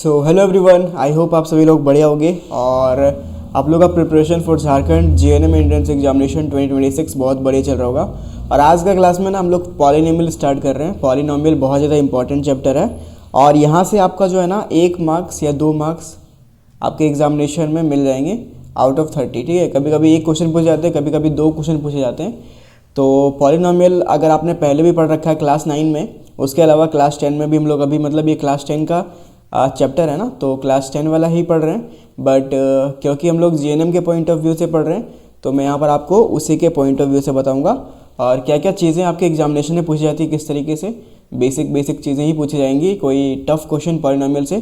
So hello everyone, I hope आप सभी लोग बढ़िया होंगे और आप लोग का preparation for Jharkhand GNM entrance examination 2026 बहुत बढ़िया चल रहा होगा। और आज का क्लास में ना हम लोग पॉलिनोमियल स्टार्ट कर रहे हैं। पॉलिनोमियल बहुत ज़्यादा इंपॉर्टेंट चैप्टर है और यहाँ से आपका जो है ना 1 मार्क्स या 2 मार्क्स आपके एग्जामिनेशन में मिल जाएंगे आउट ऑफ 30। ठीक है, कभी कभी एक क्वेश्चन पूछे जाते हैं, कभी कभी 2 क्वेश्चन पूछे जाते हैं। तो पॉलिनोमियल अगर आपने पहले भी पढ़ रखा है क्लास 9 में, उसके अलावा क्लास 10 में भी हम लोग अभी मतलब ये क्लास 10 का चैप्टर है ना, तो क्लास 10 वाला ही पढ़ रहे हैं। बट क्योंकि हम लोग जीएनएम के पॉइंट ऑफ व्यू से पढ़ रहे हैं तो मैं यहाँ पर आपको उसी के पॉइंट ऑफ व्यू से बताऊँगा और क्या क्या चीज़ें आपके एग्जामिनेशन में पूछी जाती है, किस तरीके से बेसिक चीज़ें ही पूछी जाएंगी। कोई टफ क्वेश्चन पॉलिनोमियल से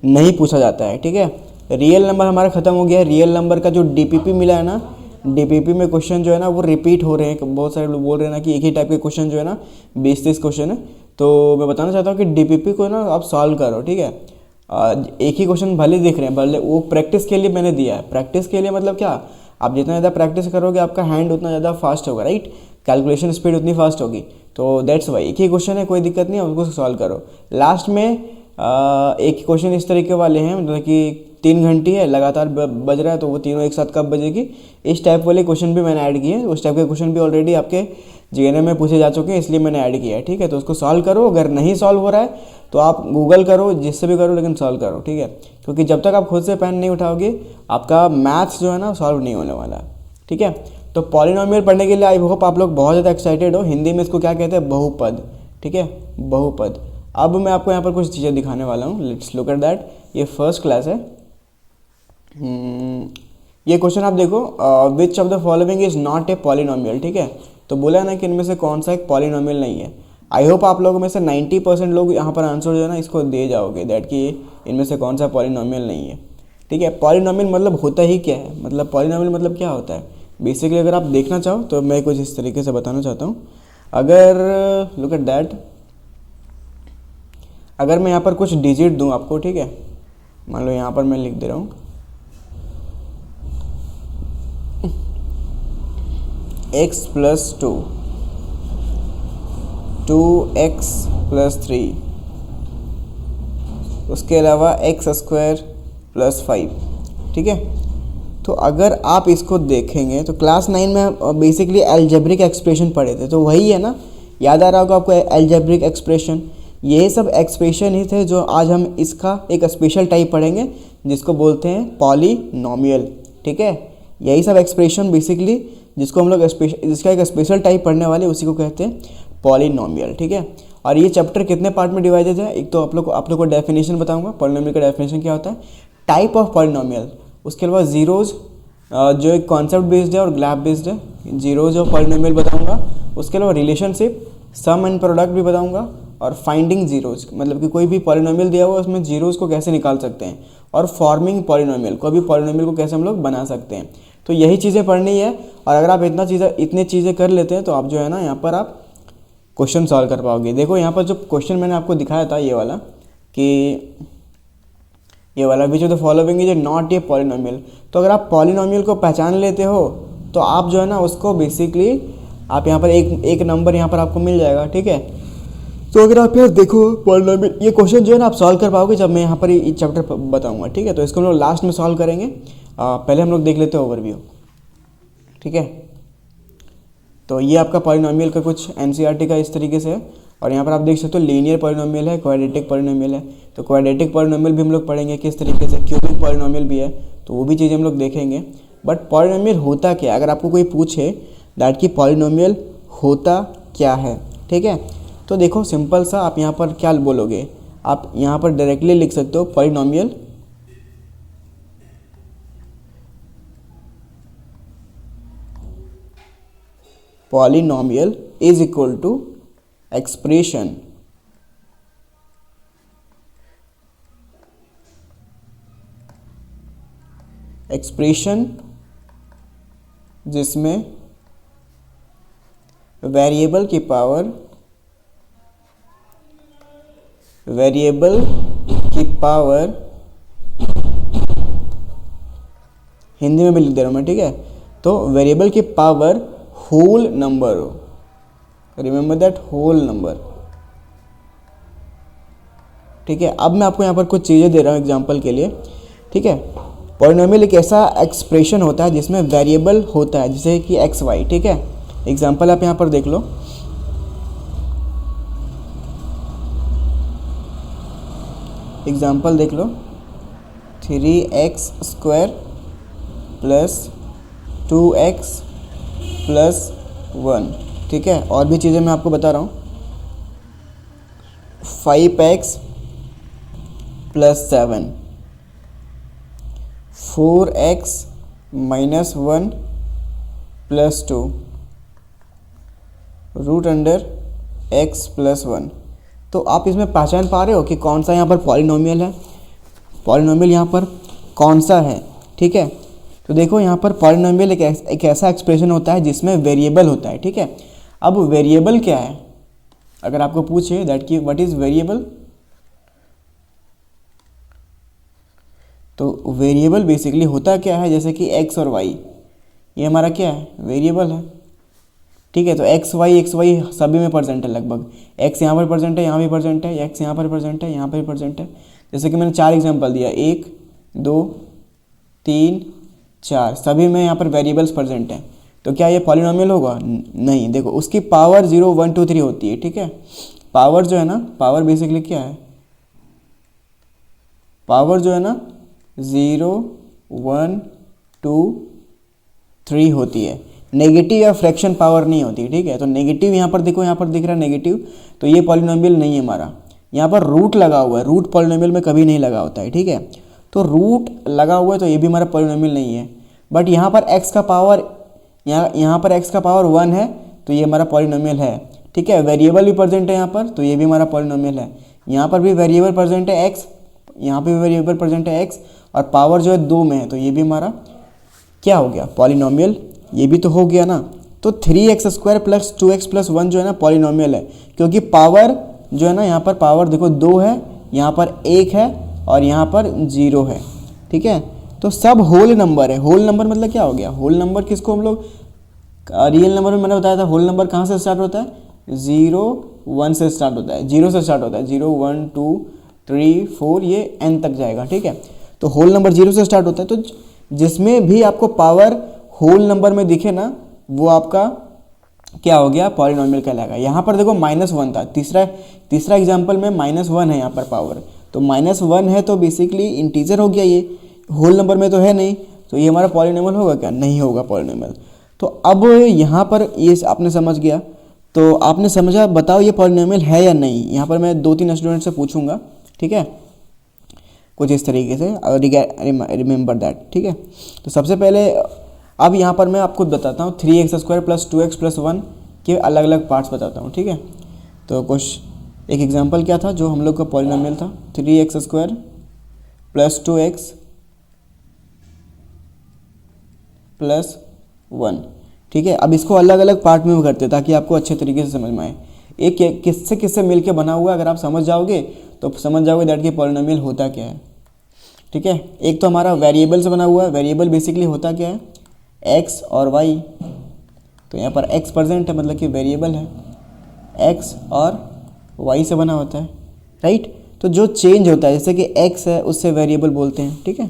नहीं पूछा जाता है। ठीक है, रियल नंबर हमारा ख़त्म हो गया है। रियल नंबर का जो डीपीपी मिला है ना, डीपीपी में क्वेश्चन जो है ना वो रिपीट हो रहे हैं। बहुत सारे लोग बोल रहे हैं ना कि एक ही टाइप के क्वेश्चन जो है ना 20-30 क्वेश्चन है। तो मैं बताना चाहता हूँ कि डीपीपी को ना आप सॉल्व करो। ठीक है, एक ही क्वेश्चन भले दिख रहे हैं, भले वो प्रैक्टिस के लिए मैंने दिया है। प्रैक्टिस के लिए मतलब क्या, आप जितना ज़्यादा प्रैक्टिस करोगे आपका हैंड उतना ज़्यादा फास्ट होगा, राइट। कैलकुलेशन स्पीड उतनी फास्ट होगी। तो दैट्स वाई एक ही क्वेश्चन है, कोई दिक्कत नहीं है, उसको सॉल्व करो। लास्ट में एक क्वेश्चन इस तरीके वाले हैं मतलब कि 3 घंटी है लगातार बज रहा है, तो वो तीनों एक साथ कब बजेगी, इस टाइप वाले क्वेश्चन भी मैंने ऐड किए हैं। उस टाइप के क्वेश्चन भी ऑलरेडी आपके जीएनएम में पूछे जा चुके हैं, इसलिए मैंने ऐड किया है। ठीक है, तो उसको सॉल्व करो। अगर नहीं सॉल्व हो रहा है तो आप गूगल करो, जिससे भी करो, लेकिन सॉल्व करो। ठीक है, क्योंकि जब तक आप खुद से पेन नहीं उठाओगे आपका मैथ्स जो है ना सॉल्व नहीं होने वाला। ठीक है, तो पॉलिनोमियल पढ़ने के लिए आई होप आप लोग बहुत ज़्यादा एक्साइटेड हो। हिंदी में इसको क्या कहते हैं, बहुपद। ठीक है, बहुपद। अब मैं आपको यहाँ पर कुछ चीज़ें दिखाने वाला हूँ। Let's look at that. ये फर्स्ट क्लास है। ये क्वेश्चन आप देखो, which of the following is not a polynomial. ठीक है, तो बोला है ना कि इनमें से कौन सा एक पॉलिनोमियल नहीं है। आई होप आप लोगों में से 90% लोग यहाँ पर आंसर जो है ना इसको दे जाओगे, दैट कि इनमें से कौन सा पॉलिनोमियल नहीं है। ठीक है, पॉलिनोमियल मतलब होता ही क्या है, मतलब पॉलिनोमियल मतलब क्या होता है बेसिकली अगर आप देखना चाहो तो मैं कुछ इस तरीके से बताना चाहता हूँ। अगर लुक एट दैट, अगर मैं यहाँ पर कुछ डिजिट दूँ आपको, ठीक है, मान लो यहाँ पर मैं लिख दे रहा हूँ x + 2, 2x + 3, उसके अलावा x² + 5। ठीक है, तो अगर आप इसको देखेंगे तो क्लास 9 में बेसिकली अलजेब्रिक एक्सप्रेशन पढ़े थे, तो वही है ना, याद आ रहा होगा आपको अलजेब्रिक एक्सप्रेशन। ये सब एक्सप्रेशन ही थे जो आज हम इसका एक स्पेशल टाइप पढ़ेंगे जिसको बोलते हैं पॉलिनोमियल। ठीक है, यही सब एक्सप्रेशन बेसिकली जिसको हम लोग जिसका एक स्पेशल टाइप पढ़ने वाले उसी को कहते हैं पॉलिनोमियल। ठीक है, और ये चैप्टर कितने पार्ट में डिवाइडेड है, एक तो आप लोग को डेफिनेशन बताऊंगा पॉलिनोमियल का डेफिनेशन क्या होता है, टाइप ऑफ पॉलिनोमियल, उसके अलावा जीरोज़ जो एक कॉन्सेप्ट बेस्ड है और ग्राफ बेस्ड है, जीरोज़ ऑफ पॉलिनोमियल बताऊंगा। उसके अलावा रिलेशनशिप, सम एंड प्रोडक्ट भी बताऊंगा और फाइंडिंग जीरोज़, मतलब कि कोई भी पॉलिनोमियल दिया हुआ है उसमें जीरोज़ को कैसे निकाल सकते हैं, और फॉर्मिंग पॉलिनोमियल, कोई भी पॉलिनोमियल को कैसे हम लोग बना सकते हैं। तो यही चीज़ें पढ़नी है और अगर आप इतनी चीज़ें कर लेते हैं तो आप जो है ना यहाँ पर आप क्वेश्चन सॉल्व कर पाओगे। देखो यहाँ पर जो क्वेश्चन मैंने आपको दिखाया था ये वाला, कि ये वाला which of the following is not a polynomial. तो अगर आप पॉलिनोमियल को पहचान लेते हो तो आप जो है ना उसको बेसिकली आप यहाँ पर एक नंबर यहाँ पर आपको मिल जाएगा। ठीक है, तो अगर आप यहाँ देखो पॉलिनोमियल, ये क्वेश्चन जो है ना आप सॉल्व कर पाओगे जब मैं यहाँ पर ये चैप्टर बताऊँगा। ठीक है, तो इसको हम लोग लास्ट में सॉल्व करेंगे। पहले हम लोग देख लेते हैं ओवरव्यू। ठीक है, तो ये आपका पॉलिनोमियल का कुछ एनसीईआरटी का इस तरीके से है और यहाँ पर आप देख सकते हो लीनियर पॉलिनोमियल है, क्वाड्रेटिक पॉलिनोमियल है। तो क्वाड्रेटिक पॉलिनोमियल भी हम लोग पढ़ेंगे किस तरीके से, क्यूबिक पॉलिनोमियल भी है, तो वो भी चीज़ें हम लोग देखेंगे। बट पॉलिनोमियल होता क्या है, अगर आपको कोई पूछे दैट कि पॉलिनोमियल होता क्या है, ठीक है, तो देखो सिंपल सा आप यहाँ पर क्या बोलोगे, आप यहाँ पर डायरेक्टली लिख सकते हो polynomial is equal to expression जिसमें वेरिएबल की पावर हिंदी में भी लिख दे रहा हूँ मैं। ठीक है, तो वेरिएबल की पावर होल नंबर हो, रिमेंबर दैट होल नंबर। ठीक है। अब मैं आपको यहाँ पर कुछ चीज़ें दे रहा हूँ एग्जांपल के लिए, ठीक है। पॉलिनोमियल एक ऐसा एक्सप्रेशन होता है जिसमें वेरिएबल होता है, जैसे कि एक्स वाई, ठीक है। एग्जांपल आप यहाँ पर देख लो, एग्जांपल देख लो, 3x² प्लस 2x प्लस 1, ठीक है। और भी चीज़ें मैं आपको बता रहा हूँ, 5x plus 7, 4x minus 1 plus 2, root under x plus 1। तो आप इसमें पहचान पा रहे हो कि कौन सा यहाँ पर पॉलिनोमियल है, पॉलिनोमियल यहाँ पर कौन सा है, ठीक है। तो देखो यहाँ पर पॉलिनोमियल एक ऐसा एक्सप्रेशन होता है जिसमें वेरिएबल होता है, ठीक है। अब वेरिएबल क्या है, अगर आपको पूछे दैट कि व्हाट इज़ वेरिएबल, तो वेरिएबल बेसिकली होता क्या है, जैसे कि x और y, ये हमारा क्या है, वेरिएबल है, ठीक है। तो x y सभी में प्रेजेंट है लगभग, x यहाँ पर प्रेजेंट है, यहाँ भी प्रेजेंट है, x यहाँ पर प्रेजेंट है, यहाँ पर भी प्रेजेंट है। जैसे कि मैंने 4 एग्जांपल दिया, 1 2 3 4, सभी में यहाँ पर वेरिएबल्स प्रेजेंट हैं। तो क्या ये पॉलिनोमियल होगा, नहीं। देखो उसकी पावर 0 1 2 3 होती है, ठीक है। पावर जो है ना, पावर बेसिकली क्या है, पावर जो है ना 0 1 2 3 होती है, नेगेटिव या फ्रैक्शन पावर नहीं होती, ठीक है। तो नेगेटिव यहाँ पर देखो, यहाँ पर दिख रहा है नेगेटिव, तो ये पॉलिनोमियल नहीं है हमारा। यहाँ पर रूट लगा हुआ है, रूट पॉलिनोमियल में कभी नहीं लगा होता है, ठीक है। तो रूट लगा हुआ है तो ये भी हमारा पॉलिनोमियल नहीं है। बट यहाँ पर x का पावर, यहाँ पर x का पावर 1 है, तो ये हमारा पॉलिनोमियल है, ठीक है। वेरिएबल भी प्रेजेंट है यहाँ पर, तो ये भी हमारा पॉलिनोमियल है। यहाँ पर भी वेरिएबल प्रेजेंट है x, यहाँ पे भी वेरिएबल प्रेजेंट है x, और पावर जो है 2 में है, तो ये भी हमारा क्या हो गया, पॉलिनोमियल। ये भी तो हो गया ना। तो 3x² प्लस 2x प्लस 1 जो है ना पॉलिनोमियल है, क्योंकि पावर जो है ना, यहाँ पर पावर देखो 2 है, यहाँ पर 1 है और यहाँ पर 0 है, ठीक है। तो सब होल नंबर है। होल नंबर मतलब क्या हो गया, होल नंबर किसको हम लोग रियल नंबर में मैंने बताया था, होल नंबर कहाँ से स्टार्ट होता है, 0 1 से स्टार्ट होता है, 0 से स्टार्ट होता है, 0 1 2 3 4 ये n तक जाएगा, ठीक है। तो होल नंबर 0 से स्टार्ट होता है। तो जिसमें भी आपको पावर होल नंबर में दिखे ना, वो आपका क्या हो गया, पॉलिनोमियल कहलाएगा। यहाँ पर देखो -1 था, तीसरा एग्जाम्पल में -1 है यहाँ पर पावर, तो -1 है तो बेसिकली इंटीजर हो गया, ये होल नंबर में तो है नहीं, तो ये हमारा पॉलिनोमियल होगा क्या, नहीं होगा पॉलिनोमियल। तो अब यहाँ पर ये आपने समझ गया, तो आपने समझा, बताओ ये पॉलिनोमियल है या नहीं। यहाँ पर मैं 2-3 स्टूडेंट से पूछूंगा, ठीक है, कुछ इस तरीके से, रिमेंबर दैट, ठीक है। तो सबसे पहले अब यहाँ पर मैं आपको बताता हूँ 3x² प्लस 2x प्लस 1 के अलग अलग पार्ट्स बताता हूँ, ठीक है। तो कुछ एक एग्जांपल क्या था जो हम लोग का पॉलिनोमियल था, 3x² प्लस 2x प्लस 1, ठीक है। अब इसको अलग अलग पार्ट में करते हैं ताकि आपको अच्छे तरीके से समझ में आए। एक किससे किससे मिलके बना हुआ है, अगर आप समझ जाओगे तो समझ जाओगे दैट कि पॉलिनोमियल होता क्या है, ठीक है। एक तो हमारा वेरिएबल से बना हुआ है, वेरिएबल बेसिकली होता क्या है, x और y। तो यहाँ पर x प्रेजेंट है मतलब कि वेरिएबल है, x और y से बना होता है, राइट। तो जो चेंज होता है, जैसे कि x है उससे वेरिएबल बोलते हैं, ठीक है।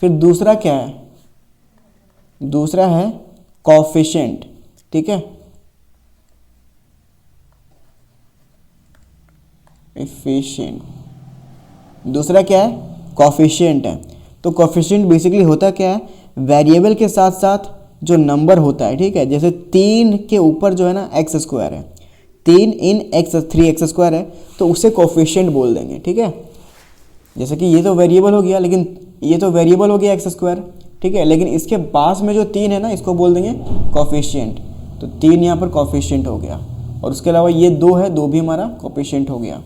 फिर दूसरा क्या है, दूसरा है कोएफिशिएंट, ठीक है, एफिशिएंट। दूसरा क्या है, कोएफिशिएंट है। तो कोएफिशिएंट बेसिकली होता क्या है, वेरिएबल के साथ साथ जो नंबर होता है, ठीक है। जैसे 3 के ऊपर जो है ना x² है, 3 इन x 3x² है, तो उसे कोएफिशिएंट बोल देंगे, ठीक है। जैसे कि ये तो वेरिएबल हो गया, लेकिन ये तो वेरिएबल हो गया x², ठीक है, लेकिन इसके पास में जो 3 है ना, इसको बोल देंगे कोएफिशिएंट। तो 3 यहाँ पर कोएफिशिएंट हो गया, और उसके अलावा ये 2 है, 2 भी हमारा कोएफिशिएंट हो गया।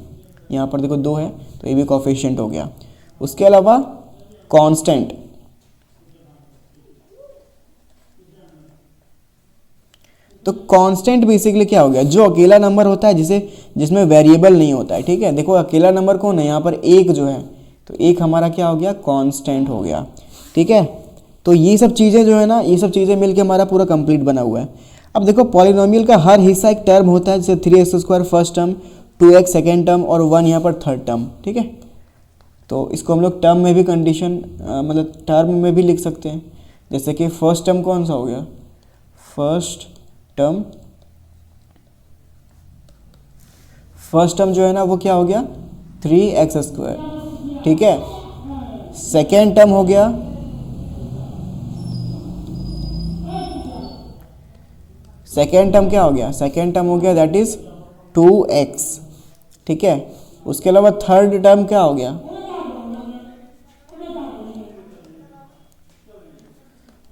यहाँ पर देखो 2 है तो ये भी कोएफिशिएंट हो गया। उसके अलावा कांस्टेंट, तो कांस्टेंट बेसिकली क्या हो गया, जो अकेला नंबर होता है जिसमें वेरिएबल नहीं होता है, ठीक है। देखो अकेला नंबर कौन है, यहाँ पर 1 जो है, तो 1 हमारा क्या हो गया, कांस्टेंट हो गया, ठीक है। तो ये सब चीज़ें जो है ना, ये सब चीज़ें मिलके हमारा पूरा कंप्लीट बना हुआ है। अब देखो पॉलिनोमियल का हर हिस्सा एक टर्म होता है, जैसे 3x² first term, 2x second term और 1 यहाँ पर थर्ड टर्म, ठीक है। तो इसको हम लोग टर्म में भी कंडीशन मतलब टर्म में भी लिख सकते हैं। जैसे कि फर्स्ट टर्म कौन सा हो गया, फर्स्ट टर्म जो है ना वो क्या हो गया 3x², ठीक है। सेकेंड टर्म हो गया क्या हो गया, सेकेंड टर्म हो गया दैट इज 2x, ठीक है। उसके अलावा थर्ड टर्म क्या हो गया,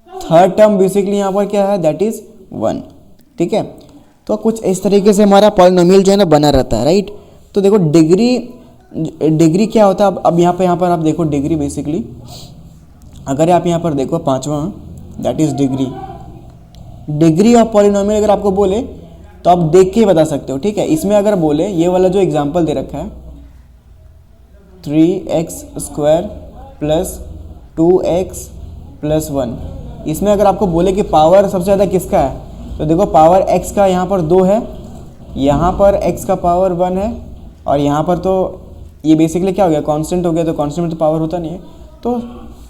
थर्ड टर्म बेसिकली यहाँ पर क्या है दैट इज 1, ठीक है। तो कुछ इस तरीके से हमारा पॉलिनोमियल जो है ना बना रहता है, राइट। तो देखो डिग्री क्या होता है, अब यहाँ पर आप देखो डिग्री बेसिकली, अगर आप यहाँ पर देखो पांचवा that is degree of polynomial अगर आपको बोले तो आप देख के ही बता सकते हो, ठीक है। इसमें अगर बोले ये वाला जो एग्जांपल दे रखा है 3x² प्लस 2x प्लस 1, इसमें अगर आपको बोले कि पावर सबसे ज़्यादा किसका है, तो देखो पावर x का यहाँ पर 2 है, यहाँ पर x का पावर 1 है, और यहाँ पर तो ये बेसिकली क्या हो गया कांस्टेंट हो गया, तो कांस्टेंट में तो पावर होता नहीं है। तो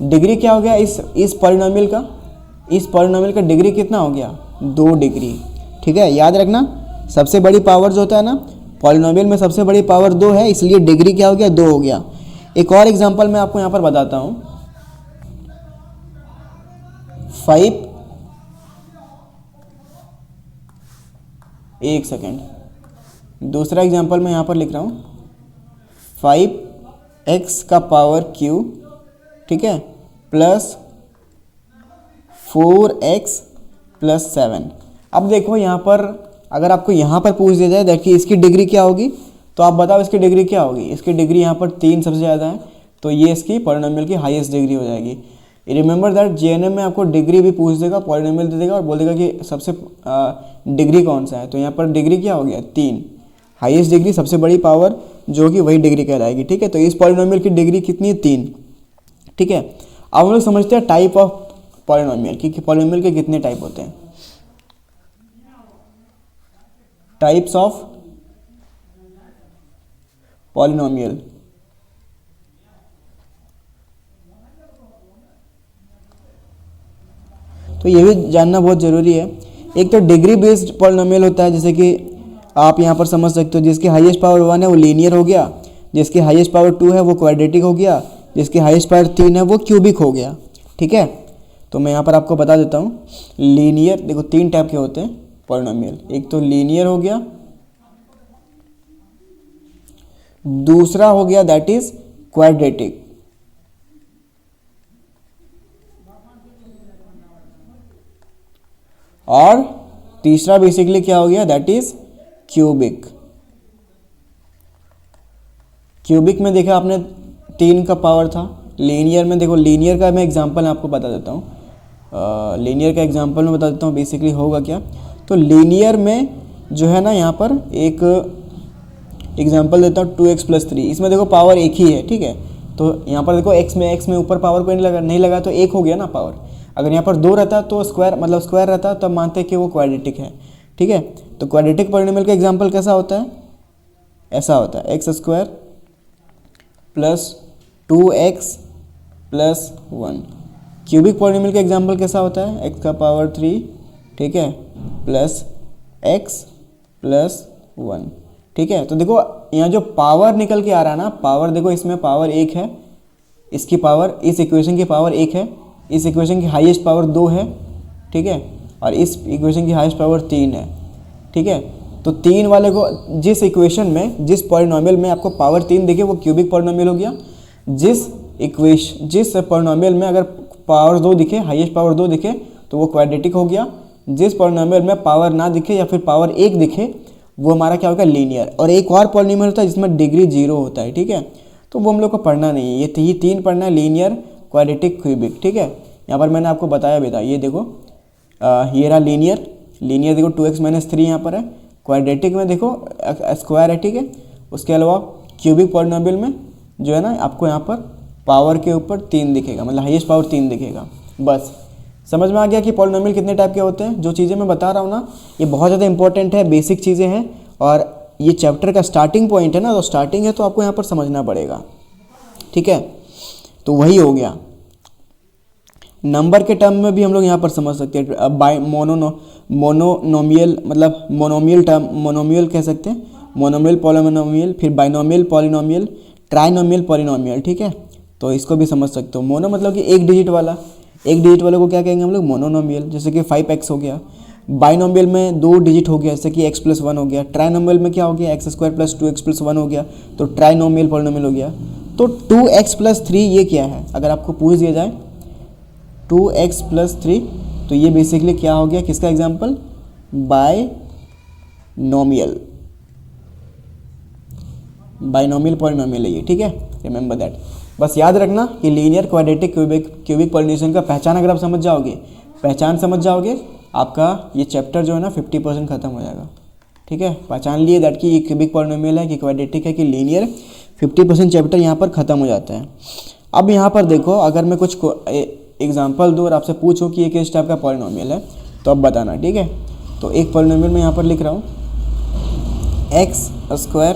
डिग्री क्या हो गया इस पॉलिनोमियल का डिग्री कितना हो गया 2 डिग्री, ठीक है। याद रखना सबसे बड़ी पावर जो होता है ना पॉलिनोमियल में सबसे बड़ी पावर 2 है, इसलिए डिग्री क्या हो गया 2 हो गया। एक और एग्जांपल मैं आपको यहाँ पर बताता हूँ 5, एक सेकेंड, दूसरा एग्जांपल मैं यहाँ पर लिख रहा हूँ 5x का पावर q, ठीक है, प्लस 4x प्लस 7। अब देखो यहाँ पर अगर आपको यहाँ पर पूछ दिया जाए देखिए इसकी डिग्री क्या होगी, तो आप बताओ इसकी डिग्री क्या होगी। इसकी डिग्री यहाँ पर 3 सबसे ज़्यादा है, तो ये इसकी पॉलिनोमियल की हाईएस्ट डिग्री हो जाएगी। रिमेंबर दैट जेएनएम में आपको डिग्री भी पूछ देगा, पॉलिनोमियल दे देगा और बोल देगा कि सबसे डिग्री कौन सा है, तो यहाँ पर डिग्री क्या हो गया 3, हाईएस्ट डिग्री सबसे बड़ी पावर जो कि वही डिग्री कहलाएगी, ठीक है। तो इस पॉलिनोमियल की डिग्री कितनी है 3, ठीक है। अब हम लोग समझते हैं टाइप ऑफ पॉलिनोमियल कि पॉलिनोमियल के कितने टाइप होते हैं, टाइप्स ऑफ पॉलिनोमियल। तो ये भी जानना बहुत ज़रूरी है। एक तो डिग्री बेस्ड पॉलिनोमियल होता है, जैसे कि आप यहाँ पर समझ सकते हो जिसकी हाईएस्ट पावर 1 है वो लीनियर हो गया, जिसकी हाईएस्ट पावर 2 है वो क्वाड्रेटिक हो गया, जिसकी हाईएस्ट पावर 3 है वो क्यूबिक हो गया, ठीक है। तो मैं यहाँ पर आपको बता देता हूँ लीनियर, देखो 3 टाइप के होते हैं पॉलिनोमियल, एक तो लीनियर हो गया, दूसरा हो गया दैट इज क्वाड्रेटिक, और तीसरा बेसिकली क्या हो गया दैट इज क्यूबिक। क्यूबिक में देखा आपने 3 का पावर था, लीनियर में देखो, लीनियर का मैं एग्जांपल आपको बता देता हूँ, लीनियर का एग्जांपल मैं बता देता हूँ बेसिकली होगा क्या। तो लीनियर में जो है ना यहाँ पर एक एग्जांपल देता हूँ 2x प्लस 3, इसमें देखो पावर एक ही है, ठीक है। तो यहाँ पर देखो x में ऊपर पावर कोई नहीं लगा तो 1 हो गया ना पावर। अगर यहाँ पर 2 रहता तो स्क्वायर रहता तब मानते कि वो क्वाड्रेटिक है, ठीक है। तो क्वाड्रेटिक पॉलिनोमियल का एग्जांपल कैसा होता है, ऐसा होता है x² plus 2x plus 1। Cubic polynomial का एग्जांपल कैसा होता है x का पावर 3, ठीक है, प्लस x प्लस 1, ठीक है। तो देखो यहाँ जो पावर निकल के आ रहा है ना, पावर देखो इसमें पावर 1 है, इसकी पावर, इस इक्वेशन की पावर 1 है, इस इक्वेशन की हाईएस्ट पावर 2 है, ठीक है, और इस इक्वेशन की हाईएस्ट पावर 3 है, ठीक है। तो 3 वाले को जिस इक्वेशन में जिस पॉलिनोमियल में आपको पावर 3 दिखे वो क्यूबिक पॉलिनोमियल हो गया, जिस पॉलिनोमियल में अगर पावर 2 दिखे, हाईएस्ट पावर 2 दिखे तो वो क्वाड्रेटिक हो गया, जिस पॉलिनोमियल में पावर ना दिखे या फिर पावर 1 दिखे वो हमारा क्या होगा लीनियर। और एक और पॉलिनोमियल होता है जिसमें डिग्री 0 होता है, ठीक है। तो वो हम लोग को पढ़ना नहीं है, ये 3 पढ़ना है, लीनियर, क्वाड्रेटिक, क्यूबिक, ठीक है। यहाँ पर मैंने आपको बताया भी था, ये देखो ये रहा लीनियर देखो 2x - 3 यहाँ पर है, क्वाड्रेटिक में देखो स्क्वायर है, ठीक है। उसके अलावा क्यूबिक पॉलिनोमियल में जो है ना आपको यहाँ पर पावर के ऊपर 3 दिखेगा, मतलब हाईएस्ट पावर 3 दिखेगा। बस समझ में आ गया कि पॉलिनोमियल कितने टाइप के होते हैं। जो चीज़ें मैं बता रहा हूँ ना ये बहुत ज़्यादा इंपॉर्टेंट है, बेसिक चीज़ें हैं, और ये चैप्टर का स्टार्टिंग पॉइंट है ना, तो स्टार्टिंग है तो आपको यहाँ पर समझना पड़ेगा, ठीक है। तो वही हो गया। नंबर के टर्म में भी हम लोग यहाँ पर समझ सकते हैं। अब बाय मोनोनोमियल मतलब मोनोमियल टर्म, मोनोमियल कह सकते हैं, मोनोमियल पॉलिनोमियल, फिर बाइनोमियल पॉलिनोमियल, ट्राइनोमियल पॉलिनोमियल, ठीक है। तो इसको भी समझ सकते हो। मोनो मतलब कि एक डिजिट वाला, एक डिजिट वाले को क्या कहेंगे हम लोग, मोनोनोमियल, जैसे कि 5x हो गया। बाइनोमियल में 2 डिजिट हो गया, जैसे कि x + 1 हो गया। ट्राइनोमियल में क्या हो गया, x² + 2x + 1 हो गया, तो ट्राइनोमियल पॉलिनोमियल हो गया। तो 2x + 3 ये क्या है, अगर आपको पूछ दिया जाए 2x + 3, तो ये बेसिकली क्या हो गया, किसका एग्जाम्पल, बाइनोमियल, बाइनोमियल पॉलिनोमियल है ये, ठीक है। Remember that. बस याद रखना कि लीनियर, क्वाड्रेटिक, क्यूबिक पॉलिनोमियल का पहचान अगर आप समझ जाओगे, पहचान समझ जाओगे, आपका ये चैप्टर जो है ना 50% खत्म हो जाएगा, ठीक है। पहचान लिए दैट कि ये क्यूबिक पॉलिनोमियल है कि क्वाड्रेटिक है कि लीनियर, 50% चैप्टर यहाँ पर ख़त्म हो जाता है। अब यहाँ पर देखो, अगर मैं कुछ एग्जांपल दूँ और आपसे पूछूं कि ये किस टाइप का पॉलिनोमियल है, तो अब बताना, ठीक है। तो एक पॉलिनोमियल मैं यहाँ पर लिख रहा हूँ x²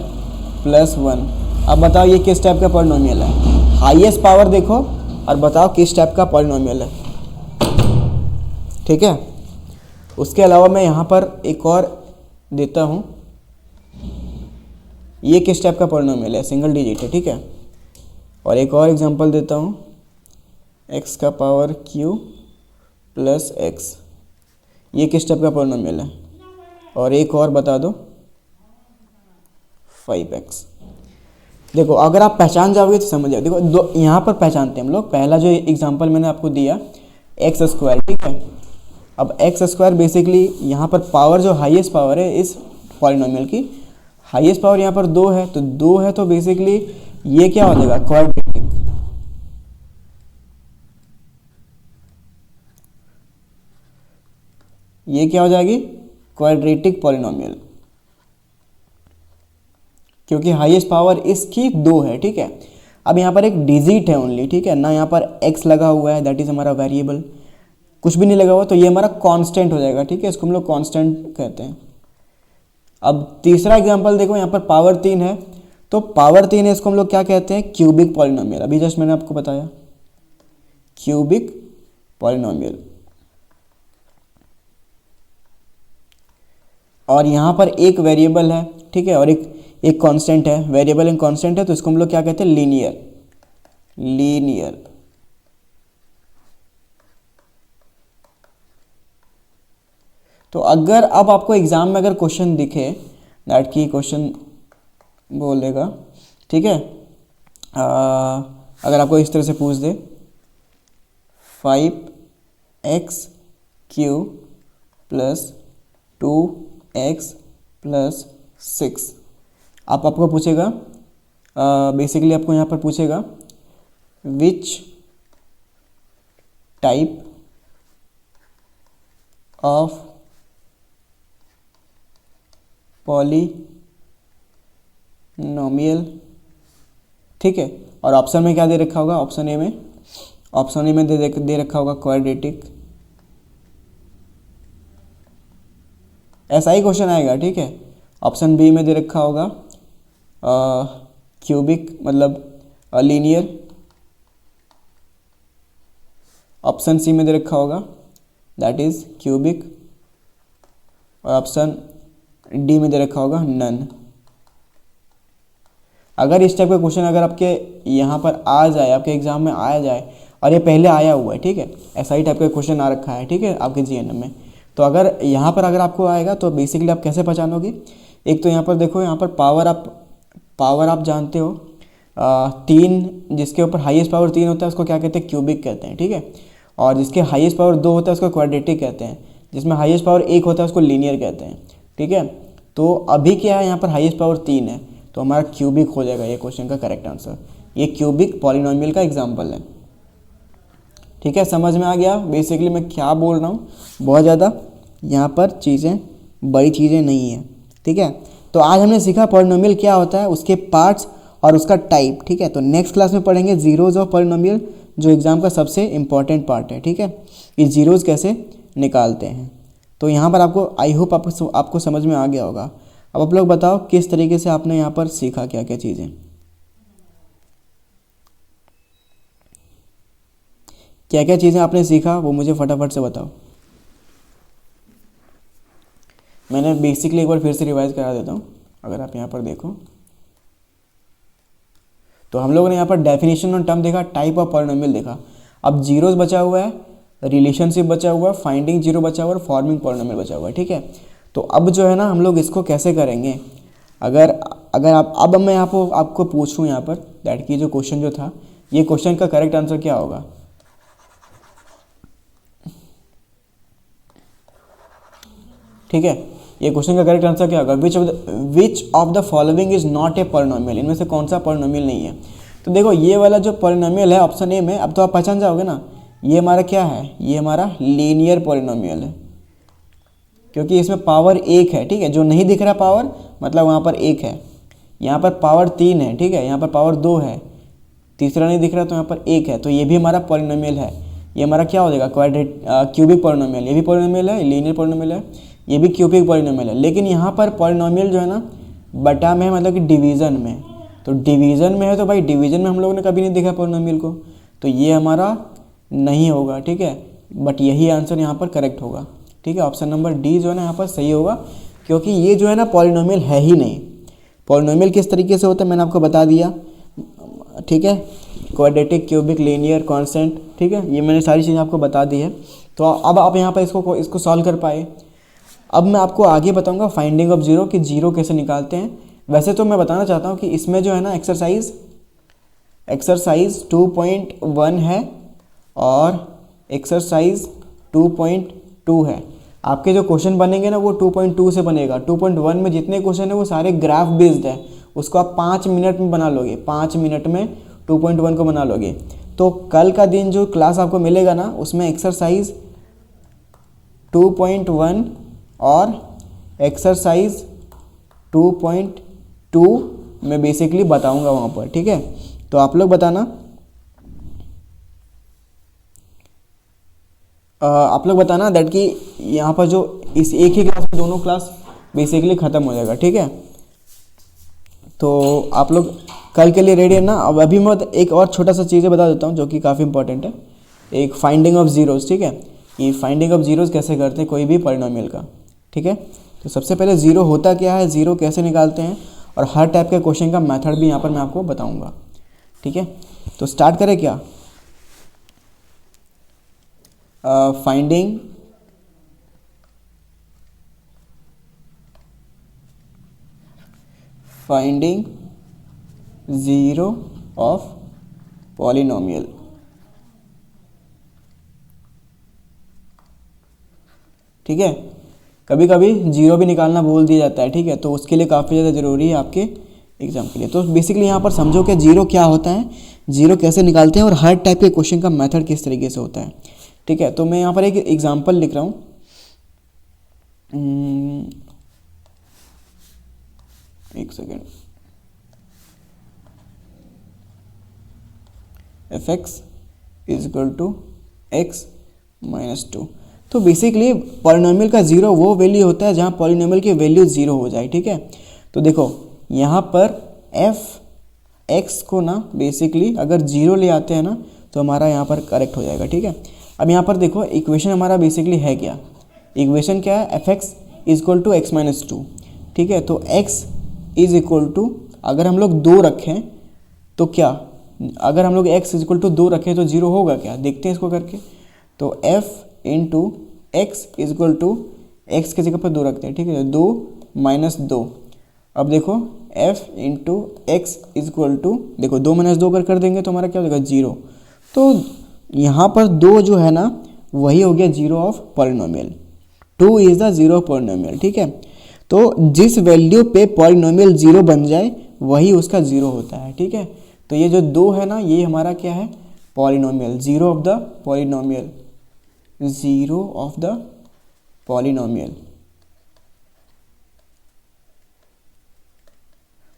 + 1। अब बताओ ये किस टाइप का पॉलिनोमियल है, हाईएस्ट पावर देखो और बताओ किस टाइप का पॉलिनोमियल है, ठीक है। उसके अलावा मैं यहाँ पर एक और देता हूँ, ये किस टाइप का पॉलिनोमियल है, सिंगल डिजिट है, ठीक है। और एक और एग्जांपल देता हूँ, x³ + x, ये किस टाइप का पॉलिनोमियल है। और एक और बता दो 5x। देखो अगर आप पहचान जाओगे तो समझ जाओगे। देखो यहाँ पर पहचानते हैं हम लोग, पहला जो एग्जांपल मैंने आपको दिया x², ठीक है। अब x² बेसिकली यहाँ पर पावर, जो हाईएस्ट पावर है इस पॉलिनोमियल की, हाईएस्ट पावर यहाँ पर 2 है, तो 2 है तो बेसिकली ये क्या हो जाएगा, क्वाड्रेटिक। ये क्या हो जाएगी, क्वाड्रेटिक पॉलिनोमियल, क्योंकि हाईएस्ट पावर इसकी 2 है, ठीक है। अब यहाँ पर एक डिजिट है ओनली, ठीक है ना, यहाँ पर x लगा हुआ है, दैट इज हमारा वेरिएबल, कुछ भी नहीं लगा हुआ तो ये हमारा कांस्टेंट हो जाएगा, ठीक है। इसको हम लोग कांस्टेंट कहते हैं। अब तीसरा एग्जांपल देखो, यहाँ पर पावर 3 है, तो पावर 3 है, इसको हम लोग क्या कहते हैं, क्यूबिक पॉलिनोमियल। अभी जस्ट मैंने आपको बताया क्यूबिक पॉलिनोमियल। और यहाँ पर एक वेरिएबल है, ठीक है, और एक कांस्टेंट है, वेरिएबल एंड कांस्टेंट है, तो इसको हम लोग क्या कहते हैं, लीनियर। तो अगर अब आपको एग्जाम में अगर क्वेश्चन दिखे, दैट की क्वेश्चन बोलेगा, ठीक है, अगर आपको इस तरह से पूछ दे 5x³ + 2x + 6, आपको पूछेगा, बेसिकली आपको यहाँ पर पूछेगा विच टाइप ऑफ पॉलिनोमियल, ठीक है। और ऑप्शन में क्या दे रखा होगा, ऑप्शन ए में दे रखा होगा क्वाड्रेटिक। ऐसा ही क्वेश्चन आएगा, ठीक है। ऑप्शन बी में दे रखा होगा क्यूबिक मतलब लीनियर। ऑप्शन सी में दे रखा होगा दैट इज क्यूबिक, और ऑप्शन डी में दे रखा होगा नन। अगर इस टाइप का क्वेश्चन अगर आपके यहाँ पर आ जाए, आपके एग्जाम में आ जाए, और ये पहले आया हुआ है, ठीक है, ऐसा ही टाइप का क्वेश्चन आ रखा है, ठीक है, आपके जीएनएम में, तो अगर यहाँ पर अगर आपको आएगा तो बेसिकली आप कैसे पहचानोगे। एक तो यहाँ पर देखो, यहाँ पर पावर आप जानते हो 3, जिसके ऊपर हाईएस्ट पावर 3 होता है उसको क्या कहते हैं, क्यूबिक कहते हैं, ठीक है। और जिसके हाईएस्ट पावर 2 होता है उसको क्वाड्रेटिक कहते हैं, जिसमें हाईएस्ट पावर 1 होता है उसको लीनियर कहते हैं, ठीक है। तो अभी क्या है, यहाँ पर हाईएस्ट पावर 3 है, तो हमारा क्यूबिक हो जाएगा ये क्वेश्चन का करेक्ट आंसर। ये क्यूबिक पॉलिनोमियल का एग्जाम्पल है, ठीक है। समझ में आ गया बेसिकली मैं क्या बोल रहा हूँ। बहुत ज़्यादा यहाँ पर चीज़ें बड़ी चीज़ें नहीं है, ठीक है। तो आज हमने सीखा पॉलिनोमियल क्या होता है, उसके पार्ट्स और उसका टाइप, ठीक है। तो नेक्स्ट क्लास में पढ़ेंगे जीरोज़ ऑफ पॉलिनोमियल, जो एग्ज़ाम का सबसे इम्पॉर्टेंट पार्ट है, ठीक है। ये जीरोज़ कैसे निकालते हैं। तो यहाँ पर आपको आई होप आपको समझ में आ गया होगा। अब आप लोग बताओ किस तरीके से आपने यहाँ पर सीखा, क्या क्या चीज़ें, क्या क्या चीज़ें आपने सीखा वो मुझे फटाफट से बताओ। मैंने बेसिकली एक बार फिर से रिवाइज करा देता हूँ। अगर आप यहाँ पर देखो तो हम लोगों ने यहाँ पर डेफिनेशन और टर्म देखा, टाइप ऑफ पॉलिनोमियल देखा। अब जीरोस बचा हुआ है, रिलेशनशिप बचा हुआ है, फाइंडिंग जीरो बचा हुआ है और फॉर्मिंग पॉलिनोमियल बचा हुआ है। ठीक है, तो अब जो है ना हम लोग इसको कैसे करेंगे, अगर अगर आप अब मैं आपको पूछूं यहाँ पर दैट की जो क्वेश्चन जो था, ये क्वेश्चन का करेक्ट आंसर क्या होगा? ठीक है, ये क्वेश्चन का करेक्ट आंसर क्या होगा? Which of the following is not a polynomial, इनमें से कौन सा पॉलिनोमियल नहीं है? तो देखो ये वाला जो पॉलिनोमियल है ऑप्शन ए में, अब तो आप पहचान जाओगे ना, ये हमारा क्या है, ये हमारा लीनियर पॉलिनोमियल है, क्योंकि इसमें पावर एक है। ठीक है, जो नहीं दिख रहा पावर मतलब वहाँ पर एक है, यहाँ पर पावर 3 है। ठीक है, यहाँ पर पावर 2 है, तीसरा नहीं दिख रहा तो यहाँ पर एक है, तो ये भी हमारा पॉलिनोमियल है। ये हमारा क्या हो जाएगा, क्यूबिक पॉलिनोमियल। ये भी पॉलिनोमियल है, लीनियर पॉलिनोमियल है, ये भी क्यूबिक पॉलिनोमियल है। लेकिन यहाँ पर पॉलिनोमियल जो है ना बटा में है, मतलब कि डिवीज़न में। तो डिवीज़न में है तो भाई डिवीज़न में हम लोगों ने कभी नहीं देखा पॉलिनोमियल को, तो ये हमारा नहीं होगा। ठीक है, बट यही आंसर यहाँ पर करेक्ट होगा। ठीक है, ऑप्शन नंबर डी जो है ना यहाँ पर सही होगा, क्योंकि ये जो है ना पॉलिनोमियल है ही नहीं। पॉलिनोमियल किस तरीके से होता है मैंने आपको बता दिया। ठीक है, क्वाड्रेटिक, क्यूबिक, लीनियर, कांस्टेंट। ठीक है, ये मैंने सारी चीज़ें आपको बता दी है। तो अब आप यहाँ पर इसको सॉल्व कर पाए। अब मैं आपको आगे बताऊंगा फाइंडिंग ऑफ जीरो, कि जीरो कैसे निकालते हैं। वैसे तो मैं बताना चाहता हूँ कि इसमें जो है ना एक्सरसाइज 2.1 है और एक्सरसाइज 2.2 है। आपके जो क्वेश्चन बनेंगे ना वो 2.2 से बनेगा। 2.1 में जितने क्वेश्चन है वो सारे ग्राफ बेस्ड है, उसको आप 5 मिनट में बना लोगे, 5 मिनट में 2.1 को बना लोगे। तो कल का दिन जो क्लास आपको मिलेगा ना उसमें एक्सरसाइज 2.1 और एक्सरसाइज 2.2 मैं बेसिकली बताऊंगा वहाँ पर। ठीक है, तो आप लोग बताना, दैट कि यहाँ पर जो इस एक ही क्लास में दोनों क्लास बेसिकली ख़त्म हो जाएगा। ठीक है, तो आप लोग कल के लिए रेडी है ना। अब अभी मैं एक और छोटा सा चीज़ें बता देता हूँ जो कि काफ़ी इंपॉर्टेंट है, एक फाइंडिंग ऑफ जीरोज़। ठीक है, कि फाइंडिंग ऑफ जीरोज़ कैसे करते हैं कोई भी पॉलिनोमियल का। ठीक है, तो सबसे पहले ज़ीरो होता क्या है, ज़ीरो कैसे निकालते हैं, और हर टाइप के क्वेश्चन का मेथड भी यहाँ पर मैं आपको बताऊँगा। ठीक है, तो स्टार्ट करें क्या, फाइंडिंग ज़ीरो ऑफ पॉलिनोमियल। ठीक है, कभी कभी जीरो भी निकालना बोल दिया जाता है। ठीक है, तो उसके लिए काफ़ी ज़्यादा ज़रूरी है आपके एग्जाम के लिए। तो बेसिकली यहाँ पर समझो कि जीरो क्या होता है, जीरो कैसे निकालते हैं, और हर टाइप के क्वेश्चन का मेथड किस तरीके से होता है। ठीक है, तो मैं यहाँ पर एक एग्जांपल लिख रहा हूँ। एक second, fx is equal to x minus 2। तो बेसिकली पॉलिनोमियल का ज़ीरो वो वैल्यू होता है जहाँ पॉलिनोमियल की वैल्यू ज़ीरो हो जाए। ठीक है, तो देखो यहाँ पर f(x) को ना बेसिकली अगर ज़ीरो ले आते हैं ना तो हमारा यहाँ पर करेक्ट हो जाएगा। ठीक है, अब यहाँ पर देखो इक्वेशन हमारा बेसिकली है क्या, इक्वेशन क्या है, fx is equal to x minus 2। ठीक है, तो x इज इक्वल टू, अगर हम लोग 2 रखें तो क्या, अगर हम लोग x इज इक्वल टू 2 रखें तो जीरो होगा क्या, देखते हैं इसको करके। तो f into x is equal to, x की जगह पर 2 रखते हैं। ठीक है, 2 माइनस 2। अब देखो f into x is equal to, देखो 2 माइनस 2 कर देंगे तो हमारा क्या हो जाएगा, 0। तो यहाँ पर 2 जो है ना वही हो गया zero of polynomial. 2 is the zero of polynomial. ठीक है, तो जिस वैल्यू पे पॉलिनोमियल 0 बन जाए वही उसका 0 होता है। ठीक है, तो ये जो 2 है ना ये हमारा क्या है, polynomial, zero of the polynomial, zero of the polynomial.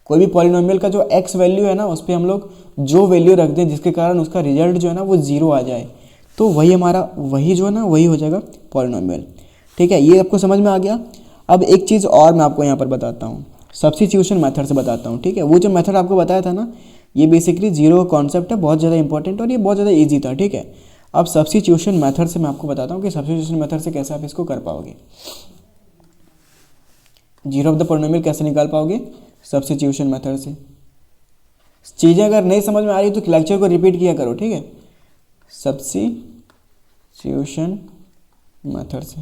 कोई भी पॉलिनोमियल का जो x वैल्यू है ना उस पर हम लोग जो वैल्यू रख दें जिसके कारण उसका रिजल्ट जो है ना वो 0 आ जाए, तो वही हमारा, वही जो है ना वही हो जाएगा पॉलिनोमियल। ठीक है, ये आपको समझ में आ गया। अब एक चीज़ और मैं आपको यहाँ पर बताता हूँ, सब्स्टिट्यूशन मेथड से बताता हूँ, ठीक है। वो जो मेथड आपको बताया था ना, ये बेसिकली जीरो का कॉन्सेप्ट है, बहुत ज़्यादा इंपॉर्टेंट और ये बहुत ज़्यादा ईजी था, ठीक है। अब सब्स्टिट्यूशन मेथड से मैं आपको बताता हूँ कि सब्स्टिट्यूशन मेथड से कैसे आप इसको कर पाओगे, जीरो ऑफ द पॉलिनोमियल कैसे निकाल पाओगे सब्स्टिट्यूशन मेथड से। चीज़ें अगर नहीं समझ में आ रही तो लेक्चर को रिपीट किया करो, ठीक है। सब्स्टिट्यूशन मेथड से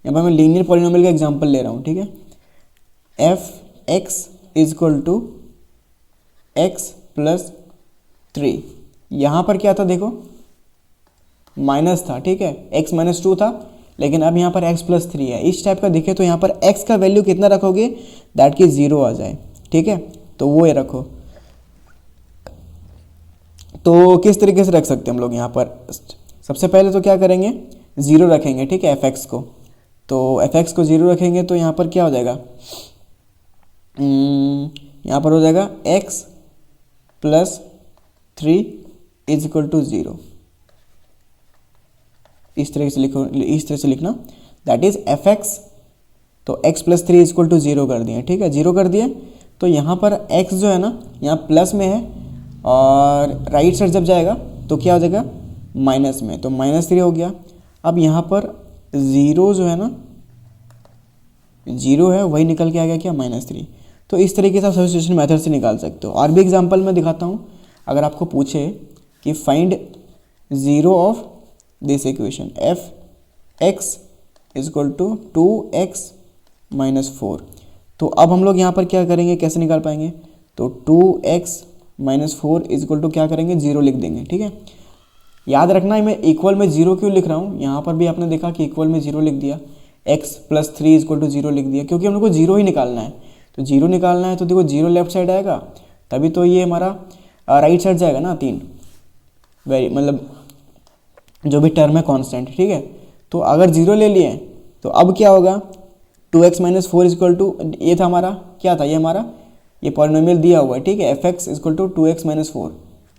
यहाँ पर मैं लीनियर पॉलिनोमियल का एग्जांपल ले रहा हूँ, ठीक है। F x is equal to x plus 3, यहाँ पर क्या था देखो, माइनस था, ठीक है, x माइनस 2 था, लेकिन अब यहाँ पर x प्लस 3 है। इस टाइप का दिखे तो यहाँ पर x का वैल्यू कितना रखोगे, दैट की 0 आ जाए, ठीक है। तो वो ये रखो। तो किस तरीके से रख सकते हैं हम लोग यहाँ पर, सबसे पहले तो क्या करेंगे, 0 रखेंगे, ठीक है, fx को। तो fx को 0 रखेंगे तो यहाँ पर क्या हो जाएगा, यहाँ पर हो जाएगा x plus 3 is equal to 0। इस तरह से लिखो, इस तरह से लिखना, दैट इज fx, तो x plus 3 is equal to 0 कर दिए, ठीक है, 0 कर दिए। तो यहाँ पर x जो है ना, यहाँ प्लस में है और राइट साइड जब जाएगा तो क्या हो जाएगा, माइनस में, तो -3 हो गया। अब यहाँ पर 0 जो है ना, 0 है, वही निकल के आ गया क्या, -3। तो इस तरीके से आप सब्स्टिट्यूशन मेथड से निकाल सकते हो। और भी एग्जांपल मैं दिखाता हूँ। अगर आपको पूछे कि find 0 of this equation f x is equal to 2x minus 4, तो अब हम लोग यहाँ पर क्या करेंगे, कैसे निकाल पाएंगे, तो 2x minus 4 is equal to क्या करेंगे, 0 लिख देंगे, ठीक है। याद रखना है मैं इक्वल में 0 क्यों लिख रहा हूँ, यहाँ पर भी आपने देखा कि इक्वल में 0 लिख दिया, x plus 3 is equal to 0 लिख दिया, क्योंकि हम लोग को 0 ही निकालना है। तो 0 निकालना है तो देखो 0 लेफ्ट साइड आएगा, तभी तो ये हमारा राइट साइड जाएगा ना 3, मतलब जो भी टर्म है कांस्टेंट, ठीक है। तो अगर 0 ले लिए तो अब क्या होगा, 2x minus 4 is equal to, ये था हमारा, क्या था ये हमारा, ये पॉलिनोमियल दिया हुआ है, ठीक है, fx is equal to 2x minus 4,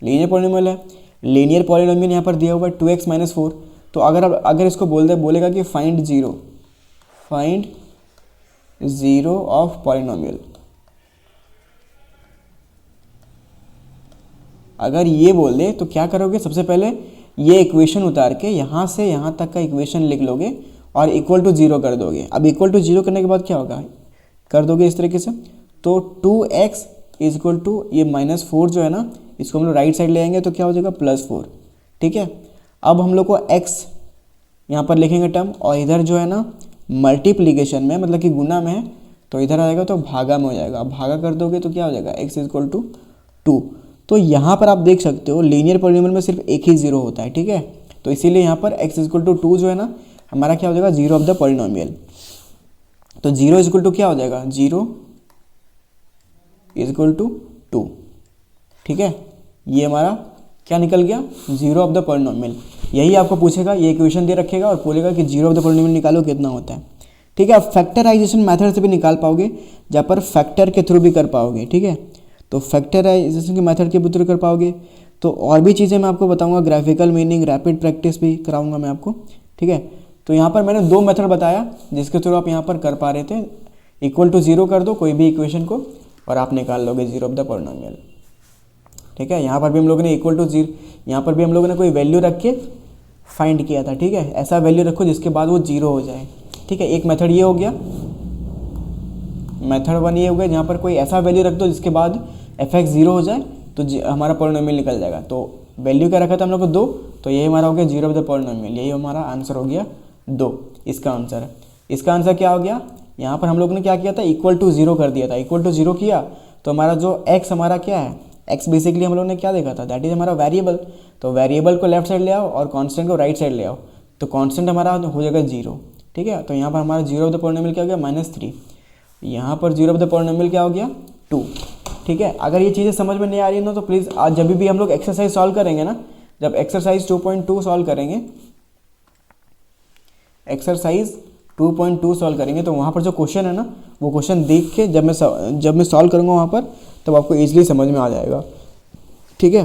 linear polynomial है, लीनियर पॉलिनोमियल यहाँ पर दिया हुआ है 2x माइनस 4। तो अगर इसको बोलेगा कि फाइंड 0 ऑफ पॉलिनोमियल, अगर ये बोल दे तो क्या करोगे, सबसे पहले ये इक्वेशन उतार के यहाँ से यहाँ तक का इक्वेशन लिख लोगे और इक्वल टू 0 कर दोगे। अब इक्वल टू 0 करने के बाद क्या होगा, कर दोगे इस तरीके से, तो 2x इज इक्वल टू ये -4 जो है ना, इसको हम लोग राइट साइड ले आएंगे तो क्या हो जाएगा, +4, ठीक है। अब हम लोग को x यहाँ पर लिखेंगे टर्म, और इधर जो है ना मल्टीप्लीकेशन में, मतलब कि गुना में है, तो इधर आएगा तो भागा में हो जाएगा। अब भागा कर दोगे तो क्या हो जाएगा, x इज इक्वल टू 2। तो यहाँ पर आप देख सकते हो लीनियर पॉलिनोमियल में सिर्फ एक ही 0 होता है, ठीक है। तो इसीलिए यहाँ पर x इज इक्वल टू 2 जो है ना, हमारा क्या हो जाएगा, 0 ऑफ द पॉलिनोमियल। तो 0 इज इक्वल टू क्या हो जाएगा, 0 इज इक्वल टू 2, ठीक है। ये हमारा क्या निकल गया, 0 ऑफ द पॉलिनोमियल। यही आपको पूछेगा, ये इक्वेशन दे रखेगा और बोलेगा कि 0 ऑफ द पॉलिनोमियल निकालो, कितना होता है, ठीक है। आप फैक्टराइजेशन मेथड से भी निकाल पाओगे, जहाँ पर फैक्टर के थ्रू भी कर पाओगे, ठीक है। तो फैक्टराइजेशन के मेथड के थ्रू कर पाओगे। तो और भी चीज़ें मैं आपको बताऊंगा, ग्राफिकल मीनिंग, रैपिड प्रैक्टिस भी कराऊंगा मैं आपको, ठीक है। तो यहाँ पर मैंने 2 मेथड बताया जिसके थ्रू आप यहाँ पर कर पा रहे थे। इक्वल टू 0 कर दो कोई भी इक्वेशन को और आप निकाल लोगे 0 ऑफ द पॉलिनोमियल, ठीक है। यहाँ पर भी हम लोगों ने इक्वल टू 0, यहाँ पर भी हम लोगों ने कोई वैल्यू रख के फाइंड किया था, ठीक है। ऐसा वैल्यू रखो जिसके बाद वो 0 हो जाए, ठीक है। एक मेथड ये हो गया, मेथड 1 ये हो गया, जहाँ पर कोई ऐसा वैल्यू रख दो जिसके बाद fx 0 हो जाए तो हमारा पॉलिनोमियल निकल जाएगा। तो वैल्यू क्या रखा था हम लोग को 2, तो यही हमारा हो गया 0 ऑफ द पॉलिनोमियल, यही हमारा आंसर हो गया 2, इसका आंसर है। इसका आंसर क्या हो गया, यहाँ पर हम लोग ने क्या किया था, इक्वल टू 0 कर दिया था। इक्वल टू 0 किया तो हमारा जो x हमारा क्या है, x बेसिकली हम लोग ने क्या देखा था, दैट इज हमारा वेरिएबल। तो वेरिएबल को लेफ्ट साइड ले आओ और कांस्टेंट को राइट साइड ले आओ, तो कांस्टेंट हमारा हो जाएगा 0, ठीक है। तो यहाँ पर हमारा 0 ऑफ द पॉलिनोमियल क्या हो गया, -3। यहाँ पर 0 ऑफ द पॉलिनोमियल क्या हो गया, 2, ठीक है। अगर ये चीज़ें समझ में नहीं आ रही ना तो प्लीज़ आज जब भी हम लोग एक्सरसाइज सॉल्व करेंगे ना, जब एक्सरसाइज 2.2 सॉल्व करेंगे, एक्सरसाइज 2.2 सॉल्व करेंगे तो वहाँ पर जो क्वेश्चन है ना, वो क्वेश्चन देख के जब मैं सॉल्व करूँगा वहाँ पर, तब आपको ईजिली समझ में आ जाएगा, ठीक है।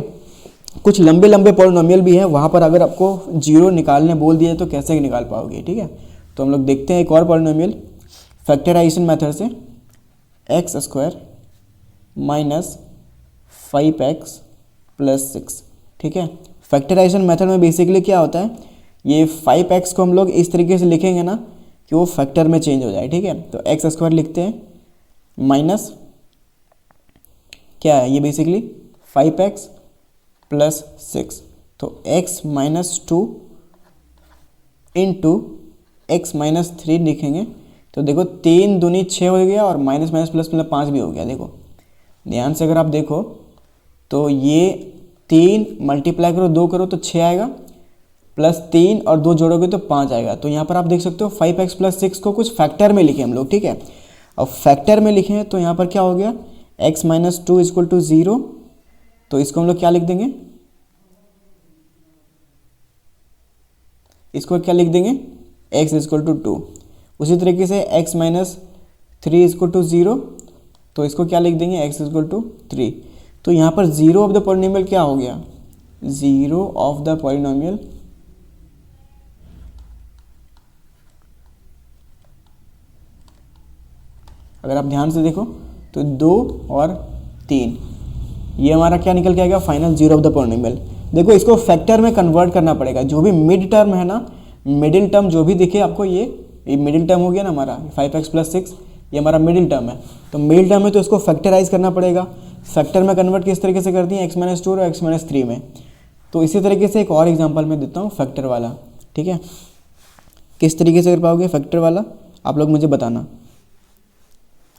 कुछ लंबे लंबे पॉलिनोमियल भी हैं, वहाँ पर अगर आपको 0 निकालने बोल दिया तो कैसे निकाल पाओगे, ठीक है। तो हम लोग देखते हैं एक और पॉलिनोमियल फैक्टराइजेशन मेथड से, x square minus 5x plus 6। ठीक है, फैक्टराइजेशन मेथड में बेसिकली क्या होता है, ये 5x को हम लोग इस तरीके से लिखेंगे ना कि वो फैक्टर में चेंज हो जाए। ठीक है, तो एक्स स्क्वायर लिखते हैं माइनस क्या है ये बेसिकली 5x प्लस 6, तो x minus 2 into x minus 3 लिखेंगे। तो देखो 3 दूनी 6 हो गया और माइनस माइनस प्लस मतलब 5 भी हो गया। देखो ध्यान से अगर आप देखो तो ये 3 मल्टीप्लाई करो 2 करो तो 6 आएगा, प्लस 3 और 2 जोड़ोगे तो 5 आएगा। तो यहाँ पर आप देख सकते हो 5x प्लस 6 को कुछ फैक्टर में लिखे हम लोग। ठीक है, अब फैक्टर में लिखे तो यहाँ पर क्या हो गया, x माइनस 2 इक्वल टू 0, तो इसको हम लोग क्या लिख देंगे, इसको क्या लिख देंगे, x इक्वल टू 2। उसी तरीके से x माइनस 3 इक्वल टू 0, तो इसको क्या लिख देंगे, x इक्वल टू 3। तो यहाँ पर जीरो ऑफ द पॉलिनोमियल क्या हो गया, जीरो ऑफ द पॉलिनोमियल अगर आप ध्यान से देखो तो 2 और 3, ये हमारा क्या निकल के आएगा, final zero of the polynomial. देखो इसको फैक्टर में कन्वर्ट करना पड़ेगा, जो भी मिड टर्म है ना, मिडिल टर्म जो भी दिखे आपको, ये मिडिल टर्म हो गया ना हमारा 5x प्लस 6, ये हमारा मिडिल टर्म है। तो मिडिल टर्म है तो इसको फैक्टराइज करना पड़ेगा। फैक्टर में कन्वर्ट किस तरीके से करती हैं, x माइनस 2 और x माइनस 3 में। तो इसी तरीके से एक और एग्जांपल मैं देता हूँ फैक्टर वाला। ठीक है, किस तरीके से कर पाओगे फैक्टर वाला आप लोग मुझे बताना।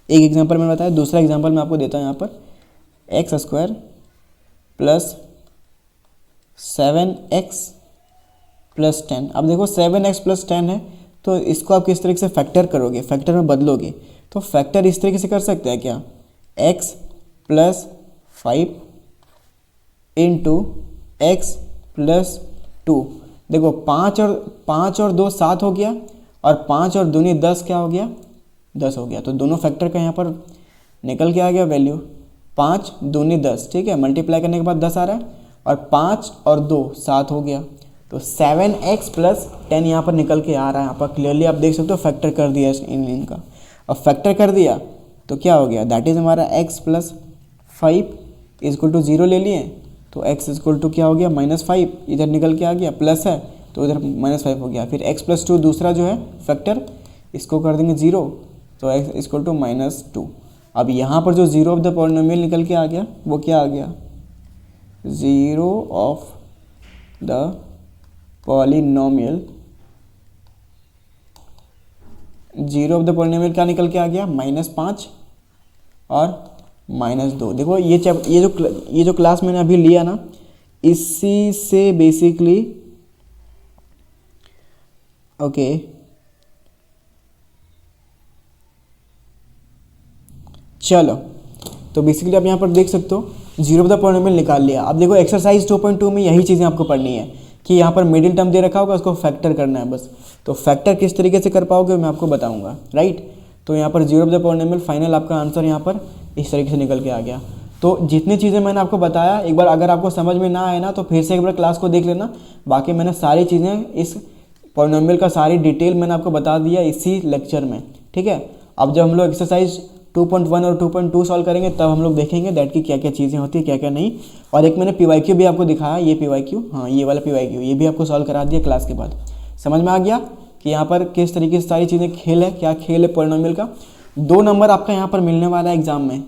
एक एग्जांपल मैंने बताया, दूसरा एग्जांपल मैं आपको देता हूँ यहाँ पर, x square plus 7x plus 10। अब देखो 7x प्लस 10 है, तो इसको आप किस तरीके से फैक्टर करोगे, फैक्टर में बदलोगे। तो फैक्टर इस तरीके से कर सकते हैं क्या, x plus 5 into x plus 2। देखो 5 और 2 7 हो गया, और 5 और दूनी 10 क्या हो गया, 10 हो गया। तो दोनों फैक्टर का यहाँ पर निकल के आ गया वैल्यू, 5 दूनी 10। ठीक है, मल्टीप्लाई करने के बाद 10 आ रहा है, और 5 और 2 7 हो गया। तो 7x प्लस 10 यहाँ पर निकल के आ रहा है। यहाँ पर क्लियरली आप देख सकते हो फैक्टर कर दिया इनका। अब फैक्टर कर दिया तो क्या हो गया, दैट इज़ हमारा x प्लस 5 इक्वल टू 0 ले लिए, तो x इक्वल टू क्या हो गया, -5, इधर निकल के आ गया, प्लस है तो इधर -5 हो गया। फिर x प्लस 2 दूसरा जो है फैक्टर, इसको कर देंगे 0, तो x इक्वल टू -2। अब यहाँ पर जो जीरो ऑफ द पॉलिनोमियल निकल के आ गया वो क्या आ गया, zero of the polynomial, zero of the polynomial क्या निकल के आ गया, -5 और -2। देखो ये जो क्लास मैंने अभी लिया ना, इसी से बेसिकली ओके चलो, तो बेसिकली आप यहाँ पर देख सकते हो जीरो ऑफ द पॉलिनोमियल निकाल लिया। अब देखो एक्सरसाइज 2.2 में यही चीज़ें आपको पढ़नी है कि यहाँ पर मिडिल टर्म दे रखा होगा, उसको फैक्टर करना है बस। तो फैक्टर किस तरीके से कर पाओगे मैं आपको बताऊंगा, राइट। तो यहाँ पर zero of the polynomial final आपका आंसर यहाँ पर इस तरीके से निकल के आ गया। तो जितनी चीज़ें मैंने आपको बताया, एक बार अगर आपको समझ में ना आए ना तो फिर से एक बार क्लास को देख लेना। बाकी मैंने सारी चीज़ें इस पॉलिनोमियल का सारी डिटेल मैंने आपको बता दिया इसी लेक्चर में, ठीक है। अब जब हम लोग एक्सरसाइज 2.1 और 2.2 सॉल्व करेंगे तब हम लोग देखेंगे दैट की क्या क्या चीज़ें होती है, क्या क्या नहीं। और एक मैंने PYQ भी आपको दिखाया, ये PYQ, हाँ ये वाला PYQ, ये भी आपको सॉल्व करा दिया क्लास के बाद। समझ में आ गया कि यहाँ पर किस तरीके से सारी चीज़ें खेल है, क्या खेल है पॉलिनोमियल का। 2 नंबर आपका यहाँ पर मिलने वाला है एग्जाम में,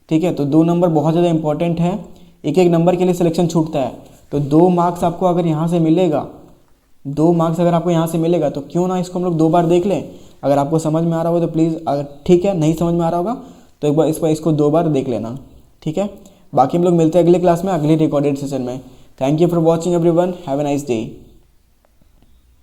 ठीक है। तो 2 नंबर बहुत ज़्यादा इंपॉर्टेंट है, एक नंबर के लिए सिलेक्शन छूटता है। तो 2 मार्क्स आपको अगर यहाँ से मिलेगा, 2 मार्क्स अगर आपको यहाँ से मिलेगा तो क्यों ना इसको हम लोग 2 बार देख लें। अगर आपको समझ में आ रहा होगा तो प्लीज़, अगर ठीक है नहीं समझ में आ रहा होगा तो एक बार इसको 2 बार देख लेना, ठीक है। बाकी हम लोग मिलते हैं अगले क्लास में, अगले रिकॉर्डेड सेशन में। Thank you for watching everyone, have a nice day.